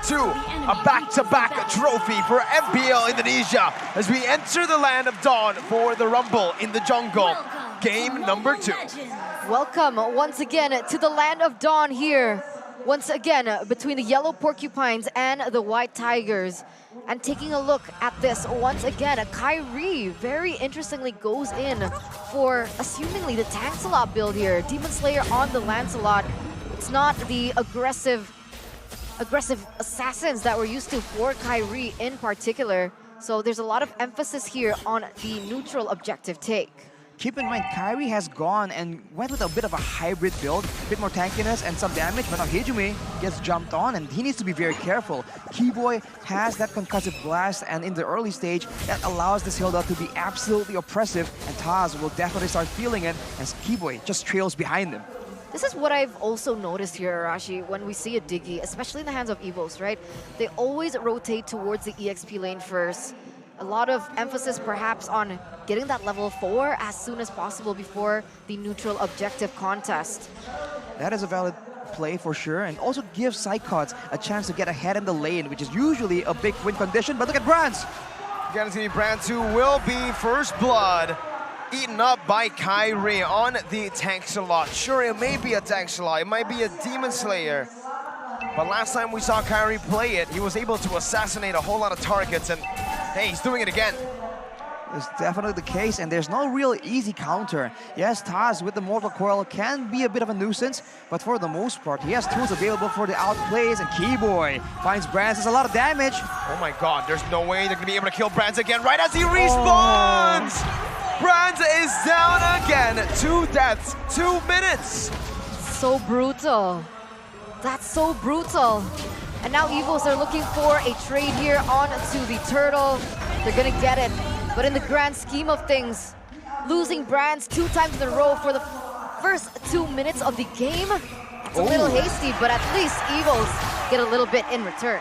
to a back-to-back trophy for MPL Indonesia as we enter the land of Dawn for the Rumble in the Jungle. Game number 2. Welcome once again to the land of Dawn here. Once again between the yellow porcupines and the white tigers. And taking a look at this once again, Kyrie very interestingly goes in for assumingly the Tank-Salot build here. Demon Slayer on the Lancelot. It's not the aggressive assassins that we're used to for Kyrie in particular. So there's a lot of emphasis here on the neutral objective take. Keep in mind, Kyrie has gone and went with a bit of a hybrid build, a bit more tankiness and some damage, but now Hejime gets jumped on and he needs to be very careful. Keyboy has that concussive blast, and in the early stage, that allows this Hilda to be absolutely oppressive, and Taz will definitely start feeling it as Keyboy just trails behind him. This is what I've also noticed here, Arashi, when we see a Diggy, especially in the hands of EVOS, right? They always rotate towards the EXP lane first. A lot of emphasis perhaps on getting that level 4 as soon as possible before the neutral objective contest. That is a valid play for sure, and also gives Psychots a chance to get ahead in the lane, which is usually a big win condition. But look at Brands! Again, it's going to be Brands who will be first blood eaten up by Kyrie on the Tank-Salot. Sure, it may be a Tank-Salot, it might be a Demon Slayer, but last time we saw Kyrie play it, he was able to assassinate a whole lot of targets, and hey, he's doing it again. It's definitely the case, and there's no real easy counter. Yes, Taz with the Mortal Coil can be a bit of a nuisance, but for the most part, he has tools available for the outplays, and Keyboy finds Brands. There's a lot of damage. Oh my god, there's no way they're going to be able to kill Brands again right as he respawns! Brands is down again. 2 deaths, 2 minutes. So brutal. That's so brutal. And now EVOS are looking for a trade here onto the turtle. They're gonna get it. But in the grand scheme of things, losing Brands 2 times in a row for the first 2 minutes of the game, it's a little hasty, but at least EVOS get a little bit in return.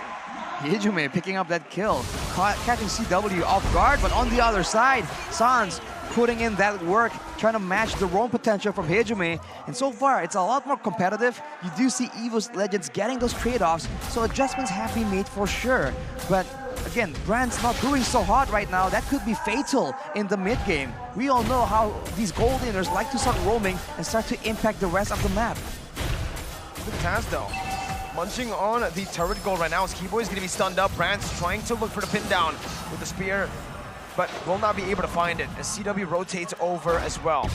Hejime picking up that kill, catching CW off guard, but on the other side, Sans putting in that work, trying to match the roam potential from Hejime. And so far, it's a lot more competitive. You do see EVOS Legends getting those trade-offs, so adjustments have been made for sure. But again, Brands not doing so hot right now. That could be fatal in the mid-game. We all know how these gold laners like to start roaming and start to impact the rest of the map. Look at Taz though. Munching on the turret goal right now as Keyboy is going to be stunned up. Brands trying to look for the pin down with the spear, but will not be able to find it as CW rotates over as well.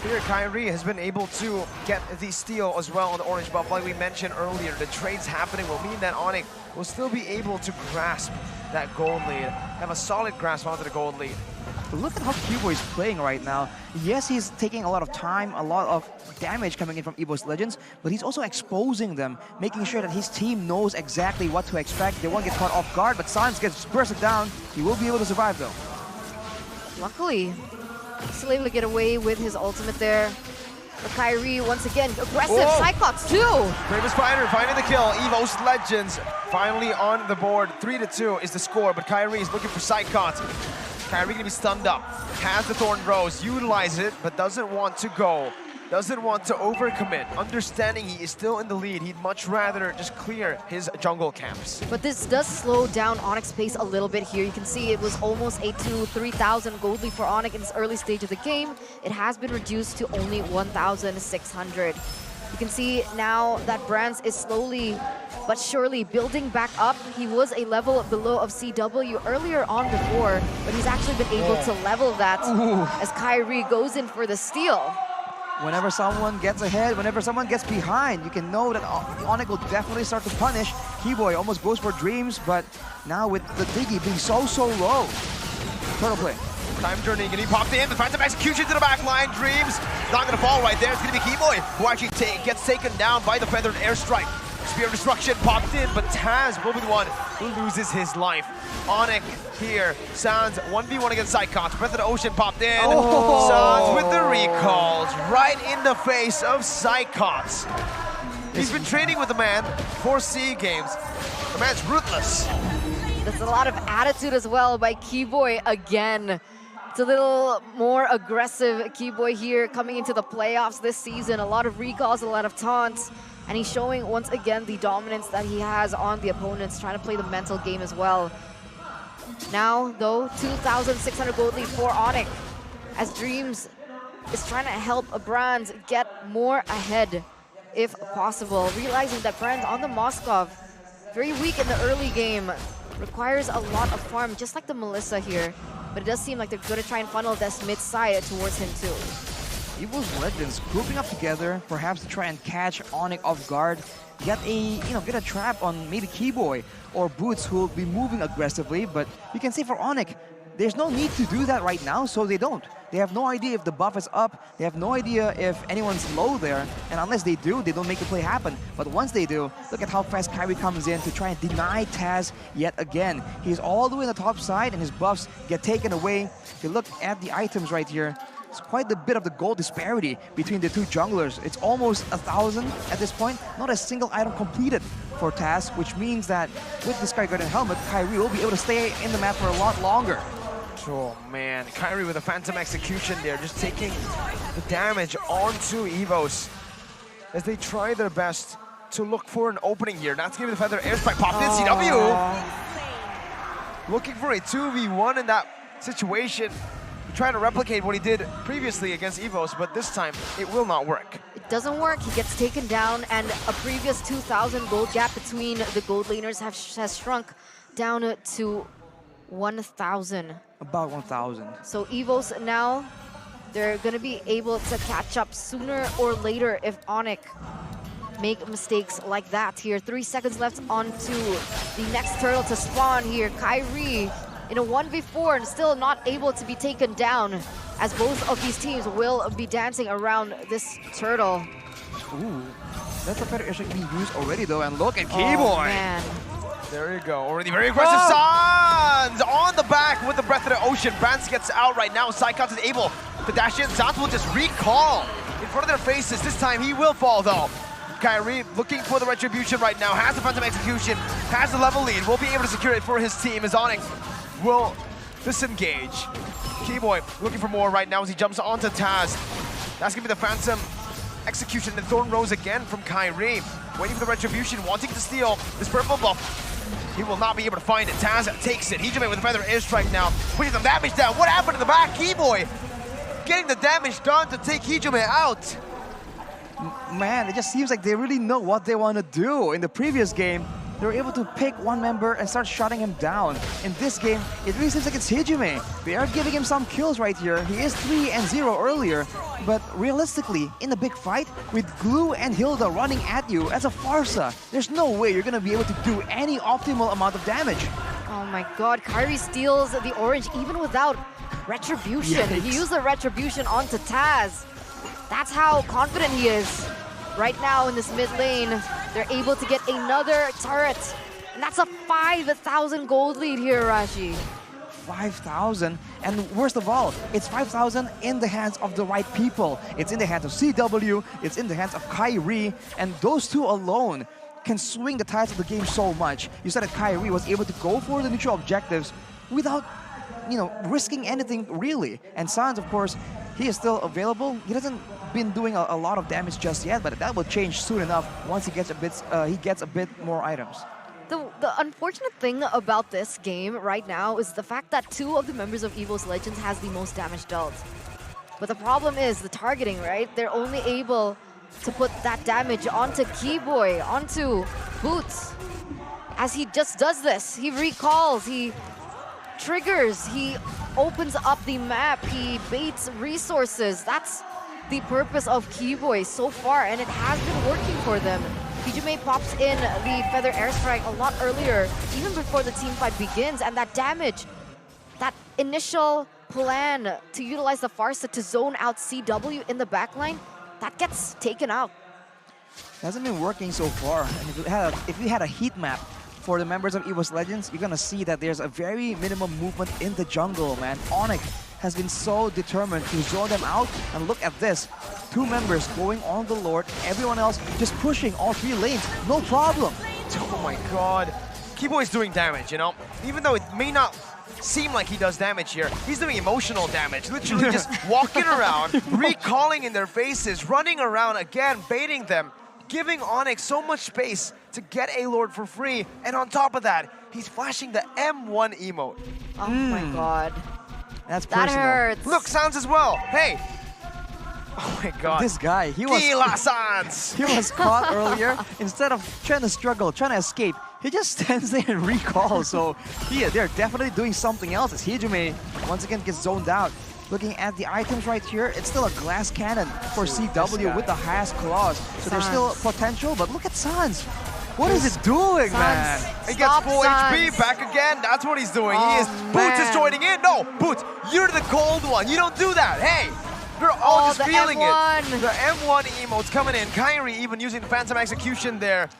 Here, Kyrie has been able to get the steal as well on the orange buff. Like we mentioned earlier, the trades happening will mean that ONIC will still be able to grasp that gold lead, have a solid grasp onto the gold lead. Look at how Keyboy is playing right now. Yes, he's taking a lot of time, a lot of damage coming in from EVOS Legends, but he's also exposing them, making sure that his team knows exactly what to expect. They won't get caught off guard, but Sans gets bursted down. He will be able to survive though. Luckily, still able to get away with his ultimate there. But Kyrie, once again, aggressive. Cyclops too! Bravest Spider finding the kill. EVOS Legends finally on the board. 3-2 is the score, but Kyrie is looking for Psychots. Kyrie gonna be stunned up. Has the Thorn Rose, utilizes it, but doesn't want to go. Doesn't want to overcommit. Understanding he is still in the lead, he'd much rather just clear his jungle camps. But this does slow down ONIC's pace a little bit here. You can see it was almost a 3,000 gold lead for ONIC in this early stage of the game. It has been reduced to only 1,600. You can see now that Brands is slowly but surely building back up. He was a level below of CW earlier on before, but he's actually been able to level that as Kyrie goes in for the steal. Whenever someone gets ahead, whenever someone gets behind, you can know that ONIC will definitely start to punish. Keyboy almost goes for dreams, but now with the Diggy being so low. Turtle play. Time journey, getting popped in, finds some execution to the back line. Dreams not gonna fall right there. It's gonna be Keyboy who actually gets taken down by the feathered airstrike. Spear of Destruction popped in, but Taz will be the one who loses his life. ONIC here, Sans 1v1 against Psychots. Breath of the Ocean popped in. Sans with the recalls right in the face of Psychots. He's been training with the man for SEA Games. The man's ruthless. That's a lot of attitude as well by Keyboy again. It's a little more aggressive Keyboy here coming into the playoffs this season. A lot of recalls, a lot of taunts. And he's showing, once again, the dominance that he has on the opponents, trying to play the mental game as well. Now, though, 2,600 gold lead for ONIC, as Dreams is trying to help Brands get more ahead, if possible. Realizing that Brands on the Moskov, very weak in the early game, requires a lot of farm, just like the Melissa here. But it does seem like they're going to try and funnel this mid side towards him too. EVOS Legends grouping up together, perhaps to try and catch ONIC off guard, get a trap on maybe Keyboy or Boots, who will be moving aggressively. But you can say for ONIC, there's no need to do that right now, so they don't. They have no idea if the buff is up. They have no idea if anyone's low there. And unless they do, they don't make the play happen. But once they do, look at how fast Kyrie comes in to try and deny Taz yet again. He's all the way on the top side, and his buffs get taken away. If you look at the items right here, it's quite a bit of the gold disparity between the two junglers. It's almost 1,000 at this point. Not a single item completed for Taz, which means that with this Sky Garden helmet, Kyrie will be able to stay in the map for a lot longer. Oh man, Kyrie with a Phantom Execution there, just taking the damage onto EVOS as they try their best to look for an opening here. That's giving the Feather Airstrike popped in. CW looking for a 2v1 in that situation. Trying to replicate what he did previously against EVOS, but this time it will not work. It doesn't work. He gets taken down, and a previous 2,000 gold gap between the gold laners has shrunk down to 1,000. About 1,000. So EVOS now, they're going to be able to catch up sooner or later if ONIC make mistakes like that here. 3 seconds left onto the next turtle to spawn here. Kyrie in a 1v4 and still not able to be taken down, as both of these teams will be dancing around this turtle. Ooh, that's a better airstrike being used already though, and look at Keyboy. Man. There you go, already very aggressive. Sans on the back with the Breath of the Ocean. Brands gets out right now. Psychot is able to dash in. Sans will just recall in front of their faces. This time he will fall though. Kyrie looking for the retribution right now. Has the Phantom Execution, has the level lead. Will be able to secure it for his team as ONIC will disengage. Keyboy looking for more right now as he jumps onto Taz. That's gonna be the Phantom Execution and Thorn Rose again from Kyrie. Waiting for the retribution, wanting to steal this purple buff. He will not be able to find it. Taz takes it. Hijime with a Feather Airstrike now, putting the damage down. What happened in the back? Keyboy getting the damage done to take Hijime out. Man, it just seems like they really know what they want to do. In the previous game, they were able to pick one member and start shutting him down. In this game, it really seems like it's Hijime. They are giving him some kills right here. He is 3-0 earlier, but realistically, in a big fight, with Glue and Hilda running at you as a Farsa, there's no way you're gonna be able to do any optimal amount of damage. Oh my god, Kyrie steals the orange even without retribution. Yikes. He used the retribution onto Taz. That's how confident he is. Right now in this mid lane, they're able to get another turret. And that's a 5,000 gold lead here, Rashi. 5,000, and worst of all, it's 5,000 in the hands of the right people. It's in the hands of CW, it's in the hands of Kyrie, and those two alone can swing the tides of the game so much. You said that Kyrie was able to go for the neutral objectives without, risking anything really. And Sans, of course, he is still available. He hasn't been doing a lot of damage just yet, but that will change soon enough once he gets a bit more items. The unfortunate thing about this game right now is the fact that 2 of the members of EVOS Legends has the most damage dealt. But the problem is the targeting, right? They're only able to put that damage onto Keyboy, onto Boots. As he just does this, he recalls, he triggers, he opens up the map, he baits resources. That's the purpose of Keyboy so far, and it has been working for them. Hijime pops in the Feather Airstrike a lot earlier, even before the team fight begins, and that damage, that initial plan to utilize the Farsa to zone out CW in the backline, that gets taken out. It hasn't been working so far. And if we had a heat map for the members of EVOS Legends, you're gonna see that there's a very minimum movement in the jungle, man. ONIC has been so determined to zone them out, and look at this. 2 members going on the Lord, everyone else just pushing all 3 lanes, no problem. Oh my god. Keyboy's doing damage, Even though it may not seem like he does damage here, he's doing emotional damage. Literally just walking around, recalling in their faces, running around again, baiting them. giving ONIC so much space to get a Lord for free, and on top of that, he's flashing the M1 emote. Oh my god. That's personal. That hurts. Look, Sans as well. Hey. Oh my god. This guy, he was Sans. he was caught earlier. Instead of trying to struggle, trying to escape, he just stands there and recalls. So they're definitely doing something else. As Hijume once again gets zoned out. Looking at the items right here, it's still a glass cannon for CW with the highest claws. So there's still potential, but look at Sans. What is it doing, man? He gets full HP back again. That's what he's doing. Boots is joining in. No, Boots, you're the gold one. You don't do that. Hey, we're all just feeling it. The M1 emotes coming in. Kyrie even using the Phantom Execution there.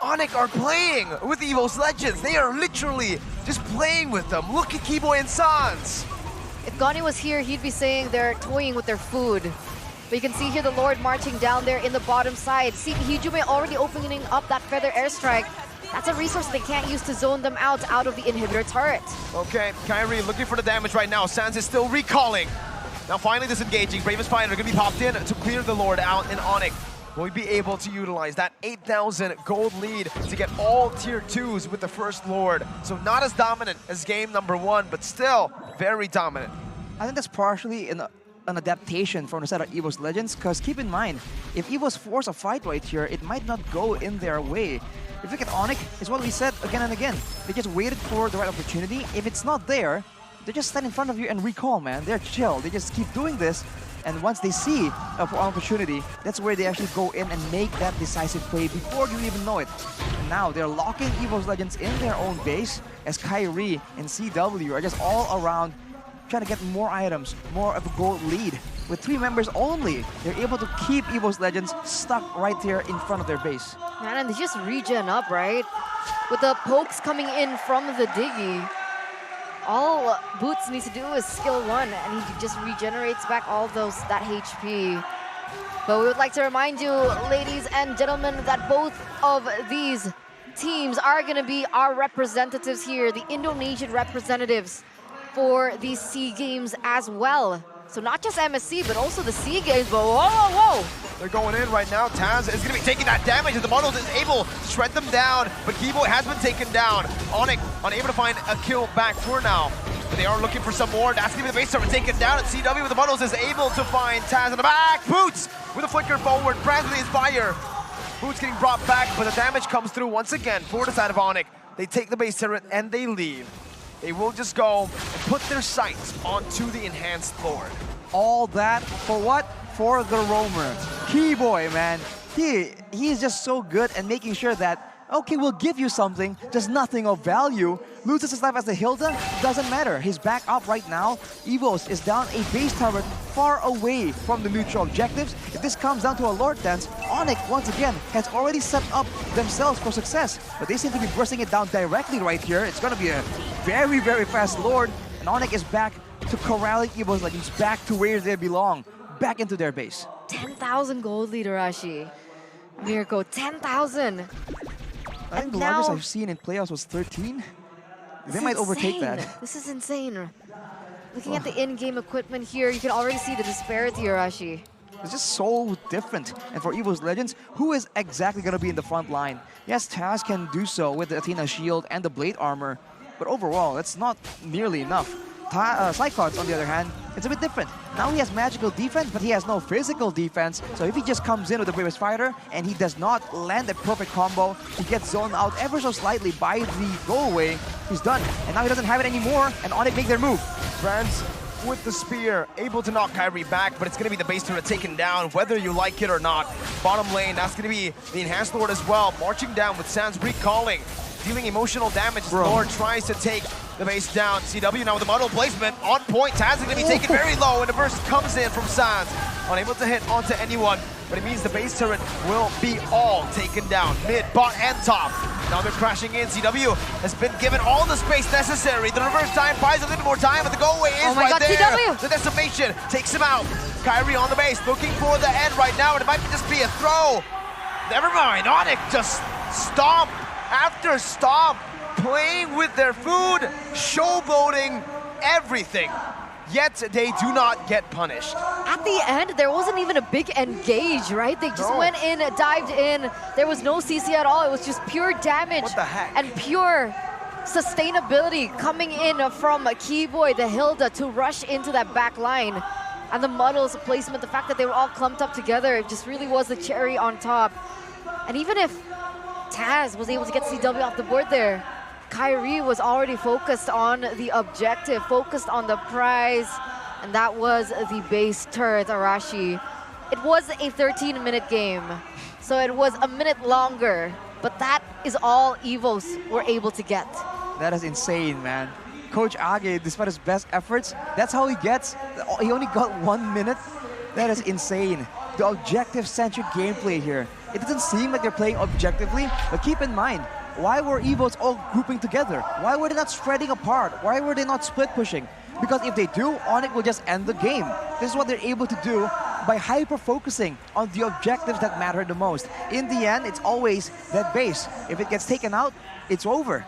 ONIC are playing with EVOS Legends. They are literally just playing with them. Look at Keyboy and Sans. If Gani was here, he'd be saying they're toying with their food. But you can see here the Lord marching down there in the bottom side. See Hijume already opening up that Feather Airstrike. That's a resource they can't use to zone them out of the inhibitor turret. Okay, Kyrie looking for the damage right now. Sans is still recalling. Now finally disengaging. Bravest Fighter going to be popped in to clear the Lord out in ONIC. Will we be able to utilize that 8,000 gold lead to get all tier 2s with the first Lord? So not as dominant as game number 1, but still very dominant. I think that's partially an adaptation from the side of EVOS Legends, because keep in mind, if EVOS force a fight right here, it might not go in their way. If you look at ONIC, it's what we said again and again. They just waited for the right opportunity. If it's not there, they just stand in front of you and recall, man. They're chill. They just keep doing this. And once they see an opportunity, that's where they actually go in and make that decisive play before you even know it. And now they're locking EVOS Legends in their own base as Kyrie and CW are just all around trying to get more items, more of a gold lead. With 3 members only, they're able to keep EVOS Legends stuck right there in front of their base. Man, and they just regen up, right? With the pokes coming in from the Diggy, all Boots needs to do is skill 1, and he just regenerates back all that HP. But we would like to remind you, ladies and gentlemen, that both of these teams are going to be our representatives here, the Indonesian representatives for these SEA Games as well. So not just MSC, but also the SEA Games. But whoa, whoa, whoa! They're going in right now. Taz is going to be taking that damage, and the Models is able to shred them down, but Keyboy has been taken down. ONIC unable to find a kill back for now. But they are looking for some more. That's going to be the base server taken down, and CW with the Models is able to find Taz in the back. Boots with a flicker forward, Brands with the Inspire. Boots getting brought back, but the damage comes through once again for the side of ONIC. They take the base turret and they leave. They will just go and put their sights onto the enhanced Lord. All that for what? For the roamer. Keyboy, man. He's just so good at making sure that, okay, we'll give you something, just nothing of value. Loses his life as the Hilda, doesn't matter. He's back up right now. EVOS is down a base turret far away from the neutral objectives. If this comes down to a Lord dance, ONIC, once again, has already set up themselves for success. But they seem to be bursting it down directly right here. It's going to be a very, very fast Lord. And ONIC is back to corralling EVOS Legends back to where they belong, back into their base. 10,000 gold lead, Arashi. Mirko, 10,000. I think the longest I've seen in playoffs was 13. They might overtake that. This is insane. Looking at the in-game equipment here, you can already see the disparity, Arashi. It's just so different. And for EVOS Legends, who is exactly going to be in the front line? Yes, Taz can do so with the Athena shield and the blade armor, but overall, that's not nearly enough. Cyclops, on the other hand, it's a bit different. Now he has magical defense, but he has no physical defense. So if he just comes in with the Bravest Fighter and he does not land a perfect combo, he gets zoned out ever so slightly by the go-away, he's done. And now he doesn't have it anymore, and ONIC make their move. Brands with the spear, able to knock Kyrie back, but it's going to be the base turret taken down, whether you like it or not. Bottom lane, that's going to be the Enhanced Lord as well, marching down with Sans recalling, dealing emotional damage. Lord tries to take the base down. CW now with the model placement on point. Taz is going to be taken very low, and the burst comes in from Sans. Unable to hit onto anyone, but it means the base turret will be all taken down, mid, bot, and top. Now they're crashing in. CW has been given all the space necessary. The reverse time buys a little bit more time, but the go-away is right there. CW. The decimation takes him out. Kyrie on the base, looking for the end right now, and it might just be a throw. Never mind, ONIC just stomp after stomp, playing with their food, showboating everything. yet they do not get punished. At the end, there wasn't even a big engage, right? They just went in, dived in. There was no CC at all. It was just pure damage. What the heck? And pure sustainability coming in from Keyboy, the Hilda, to rush into that back line. And the Muddles placement, the fact that they were all clumped up together, it just really was the cherry on top. And even if Taz was able to get CW off the board there, Kyrie was already focused on the objective, focused on the prize, and that was the base turret, Arashi. It was a 13-minute game, so it was a minute longer, but that is all EVOS were able to get. That is insane, man. Coach Age, despite his best efforts, that's how he gets. He only got 1 minute. That is insane. The objective-centric gameplay here. It doesn't seem like they're playing objectively, but keep in mind, why were EVOS all grouping together? Why were they not spreading apart? Why were they not split pushing? Because if they do, ONIC will just end the game. This is what they're able to do by hyper-focusing on the objectives that matter the most. In the end, it's always that base. If it gets taken out, it's over.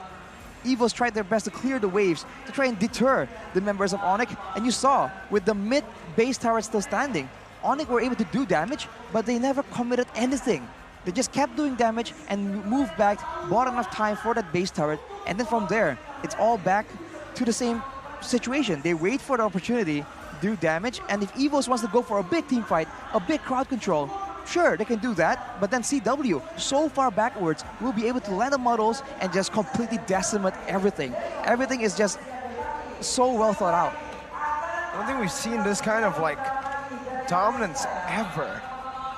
EVOS tried their best to clear the waves, to try and deter the members of ONIC. And you saw, with the mid-base tower still standing, ONIC were able to do damage, but they never committed anything. They just kept doing damage and moved back, bought enough time for that base turret, and then from there, it's all back to the same situation. They wait for the opportunity to do damage, and if EVOS wants to go for a big team fight, a big crowd control, sure, they can do that, but then CW, so far backwards, will be able to land the models and just completely decimate everything. Everything is just so well thought out. I don't think we've seen this kind of like dominance ever.